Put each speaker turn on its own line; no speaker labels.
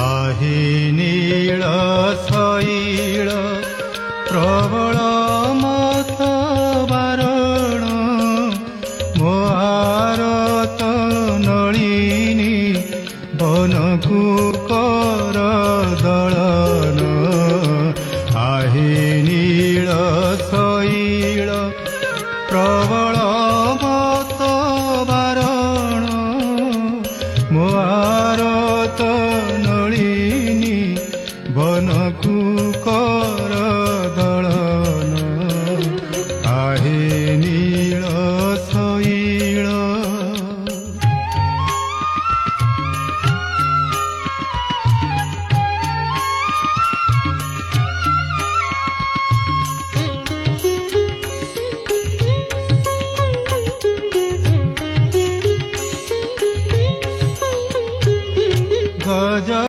आहे नीळ शैळ प्रबल मत बारण मो आरत नलिनी बनकु कर दलन आहे नीळ शैळ प्रबल मत बारण मो आरत नलिनी बनकु